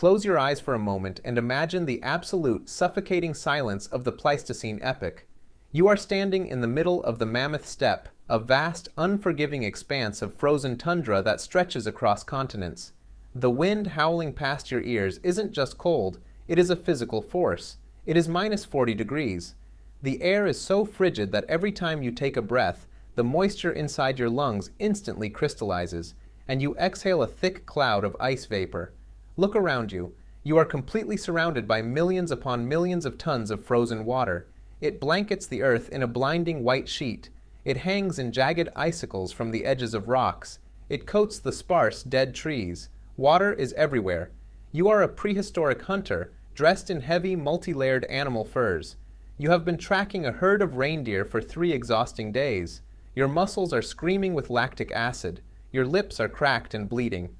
Close your eyes for a moment and imagine the absolute, suffocating silence of the Pleistocene epoch. You are standing in the middle of the Mammoth Steppe, a vast, unforgiving expanse of frozen tundra that stretches across continents. The wind howling past your ears isn't just cold, it is a physical force. It is minus 40 degrees. The air is so frigid that every time you take a breath, the moisture inside your lungs instantly crystallizes, and you exhale a thick cloud of ice vapor. Look around you. You are completely surrounded by millions upon millions of tons of frozen water. It blankets the earth in a blinding white sheet. It hangs in jagged icicles from the edges of rocks. It coats the sparse, dead trees. Water is everywhere. You are a prehistoric hunter, dressed in heavy, multi-layered animal furs. You have been tracking a herd of reindeer for 3 exhausting days. Your muscles are screaming with lactic acid. Your lips are cracked and bleeding.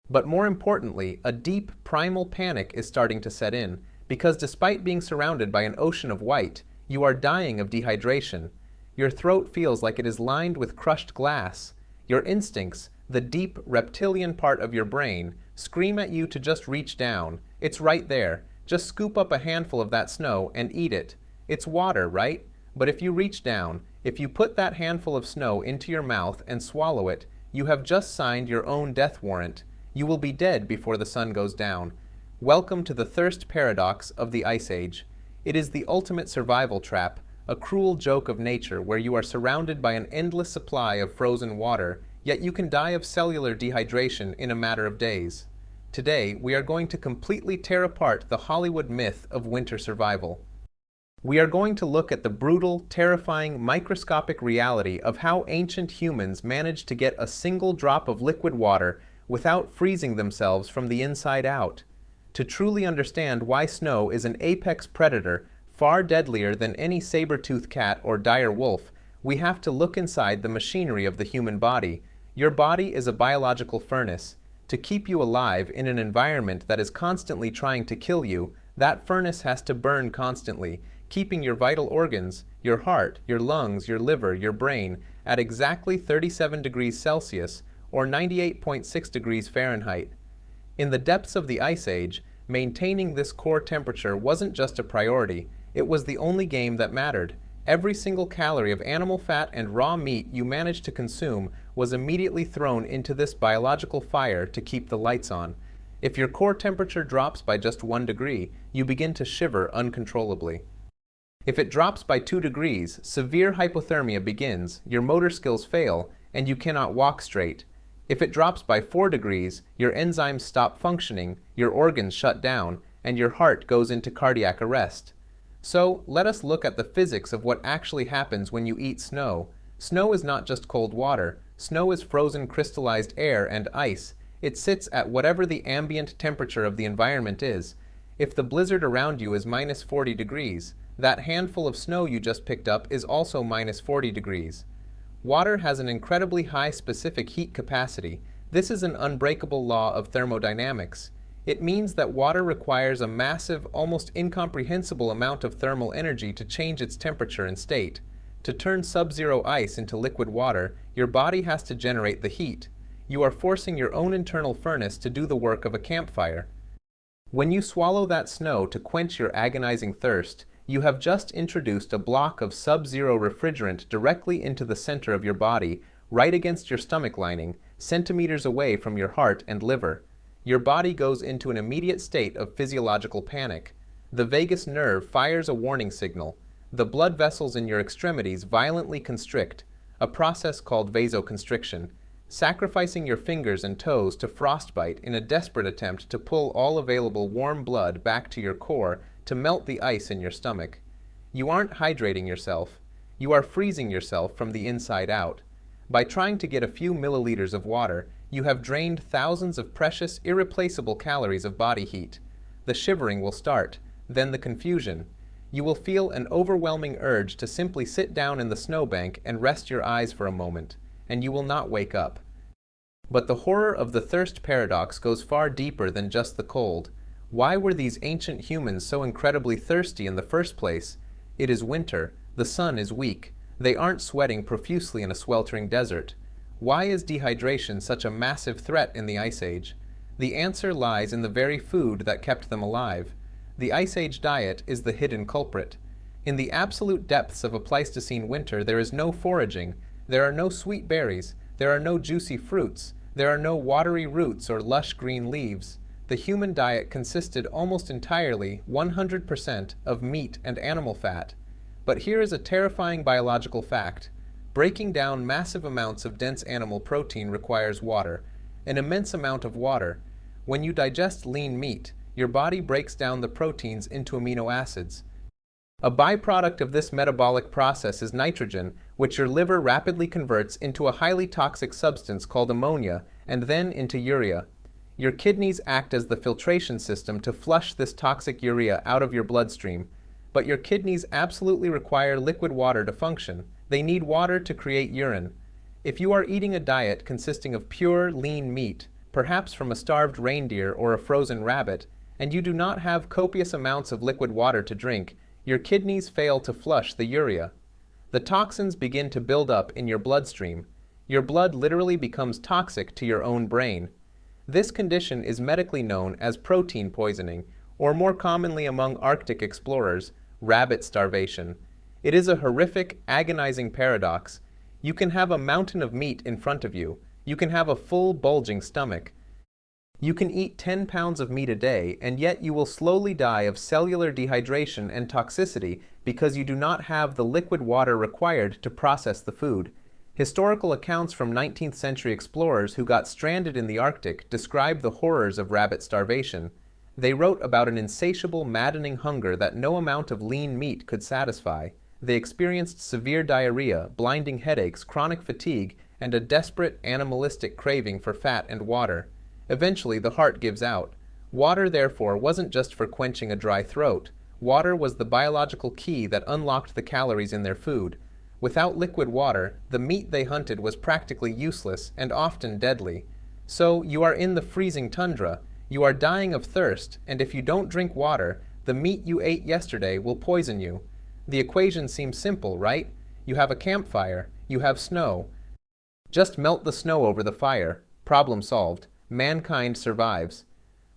But more importantly, a deep, primal panic is starting to set in, because despite being surrounded by an ocean of white, you are dying of dehydration. Your throat feels like it is lined with crushed glass. Your instincts, the deep, reptilian part of your brain, scream at you to just reach down. It's right there. Just scoop up a handful of that snow and eat it. It's water, right? But if you reach down, if you put that handful of snow into your mouth and swallow it, you have just signed your own death warrant. You will be dead before the sun goes down. Welcome to the thirst paradox of the Ice Age. It is the ultimate survival trap, a cruel joke of nature where you are surrounded by an endless supply of frozen water, yet you can die of cellular dehydration in a matter of days. Today, we are going to completely tear apart the Hollywood myth of winter survival. We are going to look at the brutal, terrifying, microscopic reality of how ancient humans managed to get a single drop of liquid water without freezing themselves from the inside out. To truly understand why snow is an apex predator, far deadlier than any saber-toothed cat or dire wolf, we have to look inside the machinery of the human body. Your body is a biological furnace. To keep you alive in an environment that is constantly trying to kill you, that furnace has to burn constantly, keeping your vital organs, your heart, your lungs, your liver, your brain, at exactly 37 degrees Celsius, or 98.6 degrees Fahrenheit. In the depths of the Ice Age, maintaining this core temperature wasn't just a priority, it was the only game that mattered. Every single calorie of animal fat and raw meat you managed to consume was immediately thrown into this biological fire to keep the lights on. If your core temperature drops by just 1 degree, you begin to shiver uncontrollably. If it drops by 2 degrees, severe hypothermia begins, your motor skills fail, and you cannot walk straight. If it drops by 4 degrees, your enzymes stop functioning, your organs shut down, and your heart goes into cardiac arrest. So, let us look at the physics of what actually happens when you eat snow. Snow is not just cold water. Snow is frozen crystallized air and ice. It sits at whatever the ambient temperature of the environment is. If the blizzard around you is minus 40 degrees, that handful of snow you just picked up is also minus 40 degrees. Water has an incredibly high specific heat capacity. This is an unbreakable law of thermodynamics. It means that water requires a massive, almost incomprehensible amount of thermal energy to change its temperature and state. To turn sub-zero ice into liquid water, your body has to generate the heat. You are forcing your own internal furnace to do the work of a campfire. When you swallow that snow to quench your agonizing thirst, you have just introduced a block of sub-zero refrigerant directly into the center of your body, right against your stomach lining, centimeters away from your heart and liver. Your body goes into an immediate state of physiological panic. The vagus nerve fires a warning signal. The blood vessels in your extremities violently constrict, a process called vasoconstriction, sacrificing your fingers and toes to frostbite in a desperate attempt to pull all available warm blood back to your core to melt the ice in your stomach. You aren't hydrating yourself. You are freezing yourself from the inside out. By trying to get a few milliliters of water, you have drained thousands of precious, irreplaceable calories of body heat. The shivering will start, then the confusion. You will feel an overwhelming urge to simply sit down in the snowbank and rest your eyes for a moment, and you will not wake up. But the horror of the thirst paradox goes far deeper than just the cold. Why were these ancient humans so incredibly thirsty in the first place? It is winter. The sun is weak. They aren't sweating profusely in a sweltering desert. Why is dehydration such a massive threat in the Ice Age? The answer lies in the very food that kept them alive. The Ice Age diet is the hidden culprit. In the absolute depths of a Pleistocene winter, there is no foraging, there are no sweet berries, there are no juicy fruits, there are no watery roots or lush green leaves. The human diet consisted almost entirely, 100%, of meat and animal fat. But here is a terrifying biological fact. Breaking down massive amounts of dense animal protein requires water, an immense amount of water. When you digest lean meat, your body breaks down the proteins into amino acids. A byproduct of this metabolic process is nitrogen, which your liver rapidly converts into a highly toxic substance called ammonia, and then into urea. Your kidneys act as the filtration system to flush this toxic urea out of your bloodstream. But your kidneys absolutely require liquid water to function. They need water to create urine. If you are eating a diet consisting of pure, lean meat, perhaps from a starved reindeer or a frozen rabbit, and you do not have copious amounts of liquid water to drink, your kidneys fail to flush the urea. The toxins begin to build up in your bloodstream. Your blood literally becomes toxic to your own brain. This condition is medically known as protein poisoning, or more commonly among Arctic explorers, rabbit starvation. It is a horrific, agonizing paradox. You can have a mountain of meat in front of you. You can have a full, bulging stomach. You can eat 10 pounds of meat a day, and yet you will slowly die of cellular dehydration and toxicity because you do not have the liquid water required to process the food. Historical accounts from 19th century explorers who got stranded in the Arctic describe the horrors of rabbit starvation. They wrote about an insatiable, maddening hunger that no amount of lean meat could satisfy. They experienced severe diarrhea, blinding headaches, chronic fatigue, and a desperate, animalistic craving for fat and water. Eventually, the heart gives out. Water, therefore, wasn't just for quenching a dry throat. Water was the biological key that unlocked the calories in their food. Without liquid water, the meat they hunted was practically useless and often deadly. So, you are in the freezing tundra. You are dying of thirst, and if you don't drink water, the meat you ate yesterday will poison you. The equation seems simple, right? You have a campfire. You have snow. Just melt the snow over the fire. Problem solved. Mankind survives.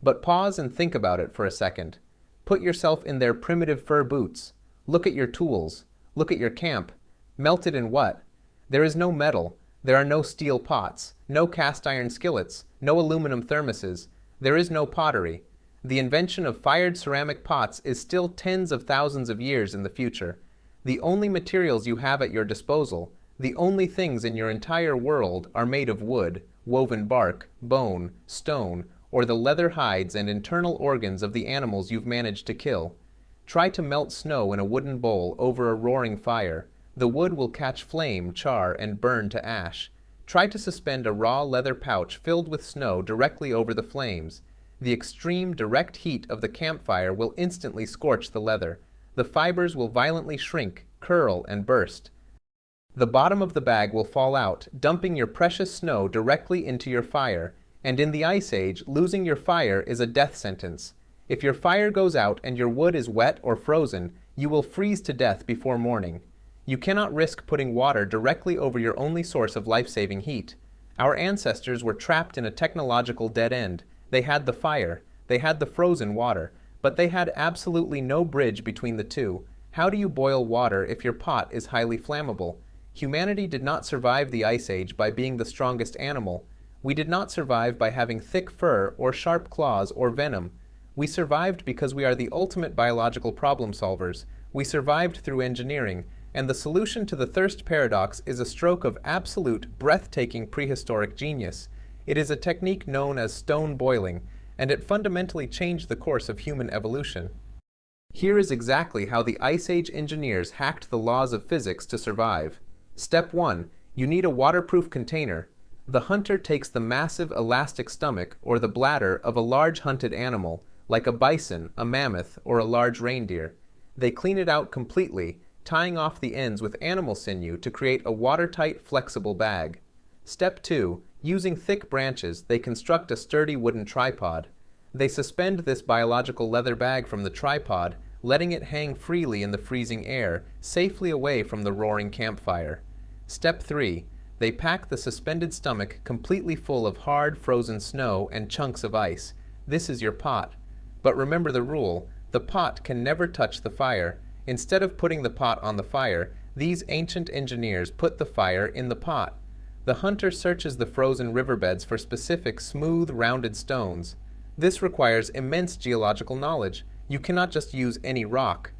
But pause and think about it for a second. Put yourself in their primitive fur boots. Look at your tools. Look at your camp. Melted in what? There is no metal. There are no steel pots, no cast iron skillets, no aluminum thermoses. There is no pottery. The invention of fired ceramic pots is still tens of thousands of years in the future. The only materials you have at your disposal, the only things in your entire world, are made of wood, woven bark, bone, stone, or the leather hides and internal organs of the animals you've managed to kill. Try to melt snow in a wooden bowl over a roaring fire. The wood will catch flame, char, and burn to ash. Try to suspend a raw leather pouch filled with snow directly over the flames. The extreme direct heat of the campfire will instantly scorch the leather. The fibers will violently shrink, curl, and burst. The bottom of the bag will fall out, dumping your precious snow directly into your fire, and in the Ice Age, losing your fire is a death sentence. If your fire goes out and your wood is wet or frozen, you will freeze to death before morning. You cannot risk putting water directly over your only source of life-saving heat. Our ancestors were trapped in a technological dead end. They had the fire, they had the frozen water, but they had absolutely no bridge between the two. How do you boil water if your pot is highly flammable? Humanity did not survive the Ice Age by being the strongest animal. We did not survive by having thick fur or sharp claws or venom. We survived because we are the ultimate biological problem solvers. We survived through engineering, and the solution to the thirst paradox is a stroke of absolute, breathtaking prehistoric genius. It is a technique known as stone boiling, and it fundamentally changed the course of human evolution. Here is exactly how the Ice Age engineers hacked the laws of physics to survive. Step 1. You need a waterproof container. The hunter takes the massive elastic stomach or the bladder of a large hunted animal, like a bison, a mammoth, or a large reindeer. They clean it out completely, tying off the ends with animal sinew to create a watertight, flexible bag. Step 2. Using thick branches, they construct a sturdy wooden tripod. They suspend this biological leather bag from the tripod, letting it hang freely in the freezing air, safely away from the roaring campfire. Step 3. They pack the suspended stomach completely full of hard, frozen snow and chunks of ice. This is your pot. But remember the rule: the pot can never touch the fire. Instead of putting the pot on the fire, these ancient engineers put the fire in the pot. The hunter searches the frozen riverbeds for specific smooth, rounded stones. This requires immense geological knowledge. You cannot just use any rock.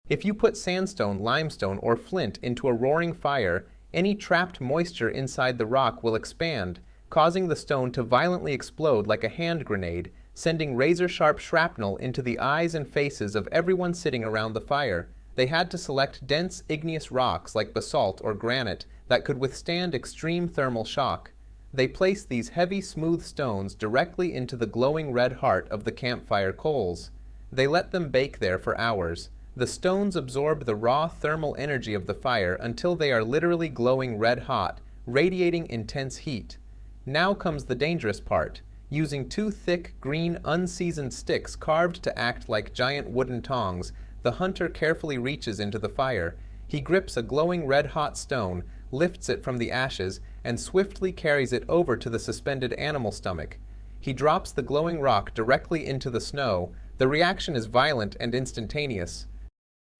If you put sandstone, limestone, or flint into a roaring fire, any trapped moisture inside the rock will expand, causing the stone to violently explode like a hand grenade, sending razor-sharp shrapnel into the eyes and faces of everyone sitting around the fire. They had to select dense igneous rocks like basalt or granite that could withstand extreme thermal shock. They placed these heavy, smooth stones directly into the glowing red heart of the campfire coals. They let them bake there for hours. The stones absorb the raw thermal energy of the fire until they are literally glowing red hot, radiating intense heat. Now comes the dangerous part. Using two thick, green, unseasoned sticks carved to act like giant wooden tongs, the hunter carefully reaches into the fire. He grips a glowing red-hot stone, lifts it from the ashes, and swiftly carries it over to the suspended animal stomach. He drops the glowing rock directly into the snow. The reaction is violent and instantaneous.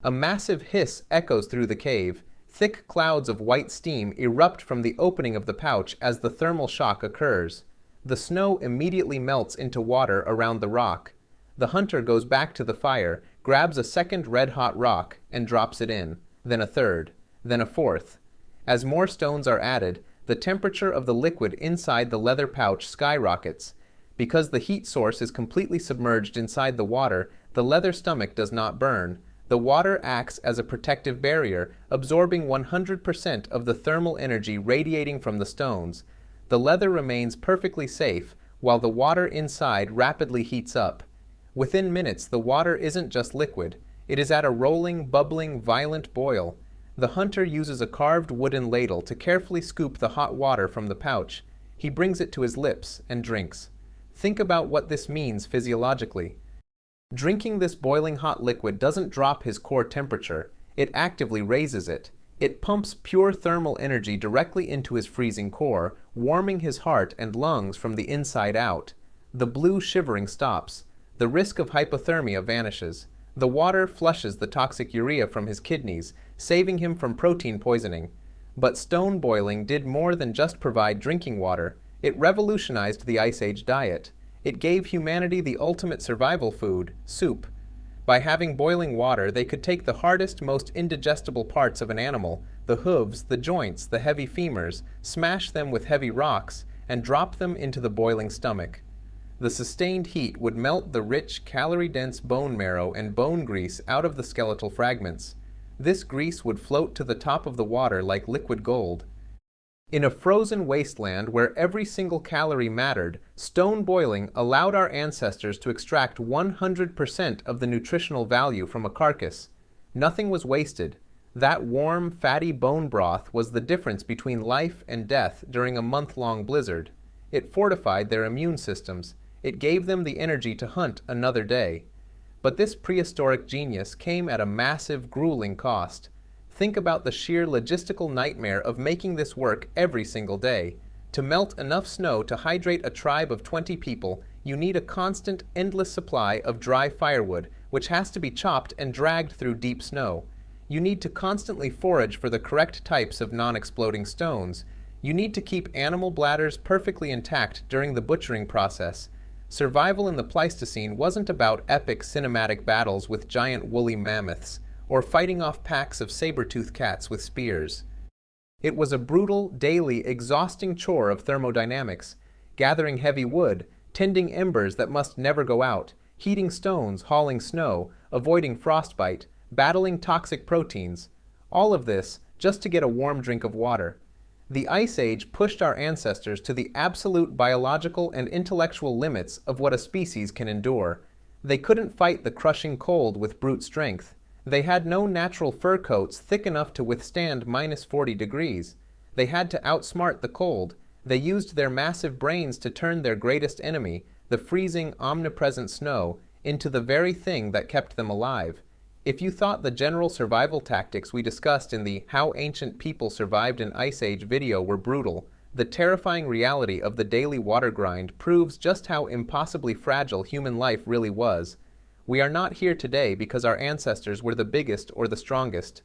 A massive hiss echoes through the cave. Thick clouds of white steam erupt from the opening of the pouch as the thermal shock occurs. The snow immediately melts into water around the rock. The hunter goes back to the fire, grabs a second red-hot rock, and drops it in, then a third, then a fourth. As more stones are added, the temperature of the liquid inside the leather pouch skyrockets. Because the heat source is completely submerged inside the water, the leather stomach does not burn. The water acts as a protective barrier, absorbing 100% of the thermal energy radiating from the stones. The leather remains perfectly safe, while the water inside rapidly heats up. Within minutes, the water isn't just liquid. It is at a rolling, bubbling, violent boil. The hunter uses a carved wooden ladle to carefully scoop the hot water from the pouch. He brings it to his lips and drinks. Think about what this means physiologically. Drinking this boiling hot liquid doesn't drop his core temperature, it actively raises it. It pumps pure thermal energy directly into his freezing core, warming his heart and lungs from the inside out. The blue shivering stops. The risk of hypothermia vanishes. The water flushes the toxic urea from his kidneys, saving him from protein poisoning. But stone boiling did more than just provide drinking water. It revolutionized the Ice Age diet. It gave humanity the ultimate survival food, soup. By having boiling water, they could take the hardest, most indigestible parts of an animal, the hooves, the joints, the heavy femurs, smash them with heavy rocks, and drop them into the boiling stomach. The sustained heat would melt the rich, calorie-dense bone marrow and bone grease out of the skeletal fragments. This grease would float to the top of the water like liquid gold. In a frozen wasteland where every single calorie mattered, stone boiling allowed our ancestors to extract 100% of the nutritional value from a carcass. Nothing was wasted. That warm, fatty bone broth was the difference between life and death during a month-long blizzard. It fortified their immune systems. It gave them the energy to hunt another day. But this prehistoric genius came at a massive, grueling cost. Think about the sheer logistical nightmare of making this work every single day. To melt enough snow to hydrate a tribe of 20 people, you need a constant, endless supply of dry firewood, which has to be chopped and dragged through deep snow. You need to constantly forage for the correct types of non-exploding stones. You need to keep animal bladders perfectly intact during the butchering process. Survival in the Pleistocene wasn't about epic cinematic battles with giant woolly mammoths, or fighting off packs of saber-tooth cats with spears. It was a brutal, daily, exhausting chore of thermodynamics, gathering heavy wood, tending embers that must never go out, heating stones, hauling snow, avoiding frostbite, battling toxic proteins. All of this just to get a warm drink of water. The Ice Age pushed our ancestors to the absolute biological and intellectual limits of what a species can endure. They couldn't fight the crushing cold with brute strength. They had no natural fur coats thick enough to withstand -40 degrees. They had to outsmart the cold. They used their massive brains to turn their greatest enemy, the freezing, omnipresent snow, into the very thing that kept them alive. If you thought the general survival tactics we discussed in the How Ancient People Survived an Ice Age video were brutal, the terrifying reality of the daily water grind proves just how impossibly fragile human life really was. We are not here today because our ancestors were the biggest or the strongest.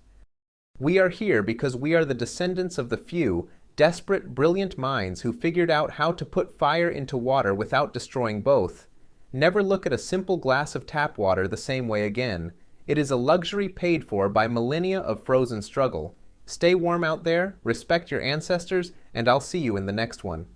We are here because we are the descendants of the few, desperate, brilliant minds who figured out how to put fire into water without destroying both. Never look at a simple glass of tap water the same way again. It is a luxury paid for by millennia of frozen struggle. Stay warm out there, respect your ancestors, and I'll see you in the next one.